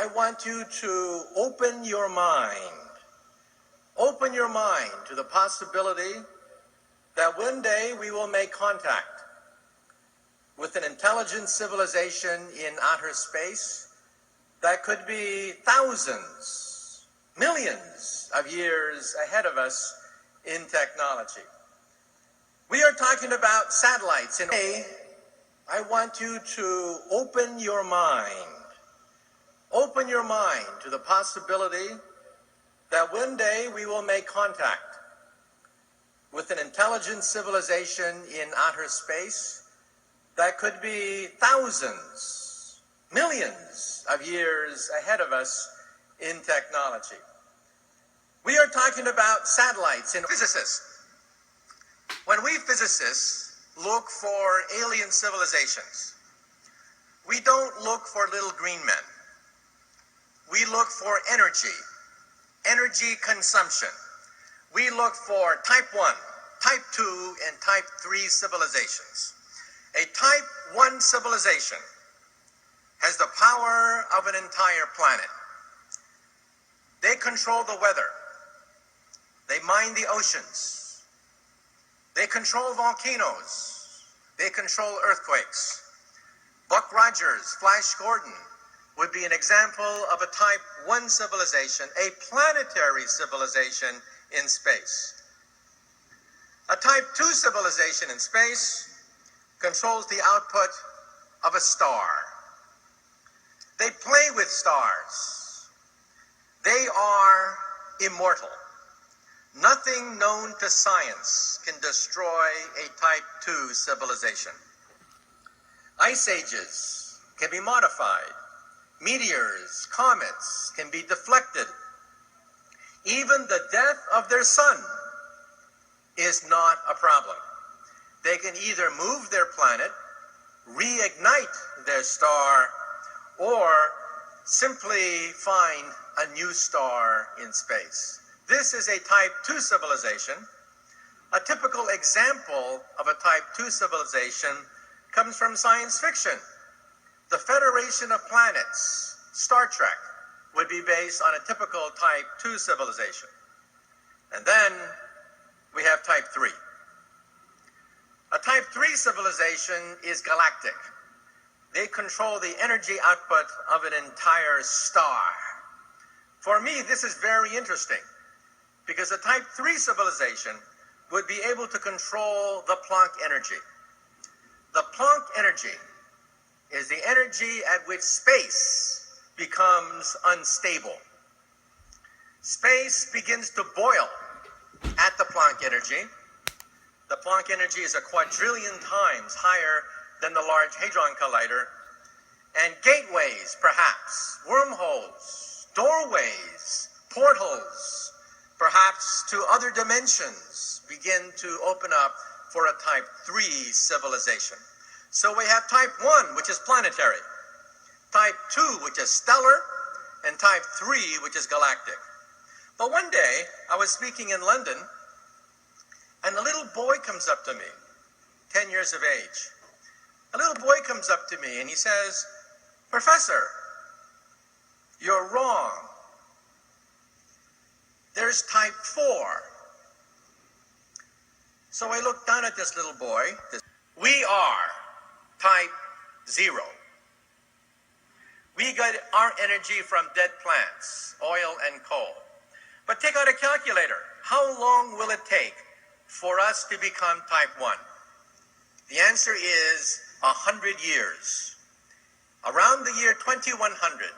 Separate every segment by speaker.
Speaker 1: I want you to open your mind. Open your mind to the possibility that one day we will make contact with an intelligent civilization in outer space that could be thousands, millions of years ahead of us in technology. We are talking about satellites. I want you to open your mind. Open your mind to the possibility that one day we will make contact with an intelligent civilization in outer space that could be thousands, millions of years ahead of us in technology. We are talking about satellites and physicists. When we physicists look for alien civilizations, we don't look for little green men. We look for energy consumption. We look for type 1, type 2, and type 3 civilizations. A type 1 civilization has the power of an entire planet. They control the weather. They mine the oceans. They control volcanoes. They control earthquakes. Buck Rogers, Flash Gordon, would be an example of a type 1 civilization, a planetary civilization in space. A type 2 civilization in space controls the output of a star. They play with stars. They are immortal. Nothing known to science can destroy a type 2 civilization. Ice ages can be modified. Meteors, comets can be deflected. Even the death of their sun is not a problem. They can either move their planet, reignite their star, or simply find a new star in space. This is a type 2 civilization. A typical example of a type 2 civilization comes from science fiction. The Federation of Planets, Star Trek, would be based on a typical type 2 civilization. And then we have type 3. A type 3 civilization is galactic. They control the energy output of an entire star. For me, this is very interesting because a type 3 civilization would be able to control the Planck energy. The Planck energy is the energy at which space becomes unstable. Space begins to boil at the Planck energy. The Planck energy is a quadrillion times higher than the Large Hadron Collider. And gateways, perhaps, wormholes, doorways, portals, perhaps to other dimensions, begin to open up for a type 3 civilization. So we have type 1, which is planetary, type 2, which is stellar, and type 3, which is galactic. But one day, I was speaking in London, and a little boy comes up to me, 10 years of age. A little boy comes up to me and he says, "Professor, you're wrong. There's type 4. So I looked down at this little boy. We are type 0. We get our energy from dead plants, oil and coal. But take out a calculator. How long will it take for us to become type 1? The answer is 100 years. Around the year 2100,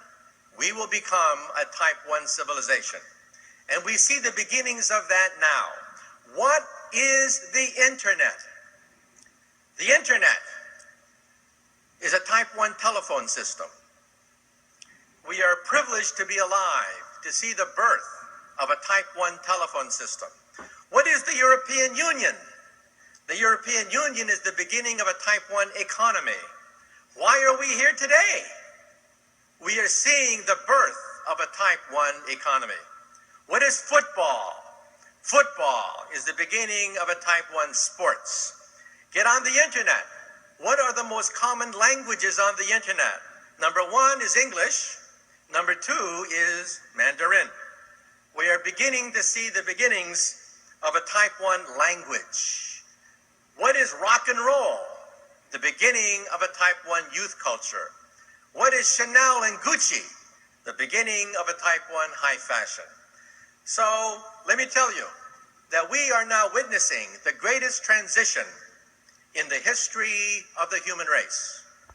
Speaker 1: we will become a type 1 civilization. And we see the beginnings of that now. What is the internet? The internet is a type 1 telephone system. We are privileged to be alive, to see the birth of a type 1 telephone system. What is the European Union? The European Union is the beginning of a type 1 economy. Why are we here today? We are seeing the birth of a type 1 economy. What is football? Football is the beginning of a type 1 sports. Get on the internet. What are the most common languages on the internet? Number 1 is English. Number 2 is Mandarin. We are beginning to see the beginnings of a Type 1 language. What is rock and roll? The beginning of a Type 1 youth culture. What is Chanel and Gucci? The beginning of a Type 1 high fashion. So let me tell you that we are now witnessing the greatest transition in the history of the human race.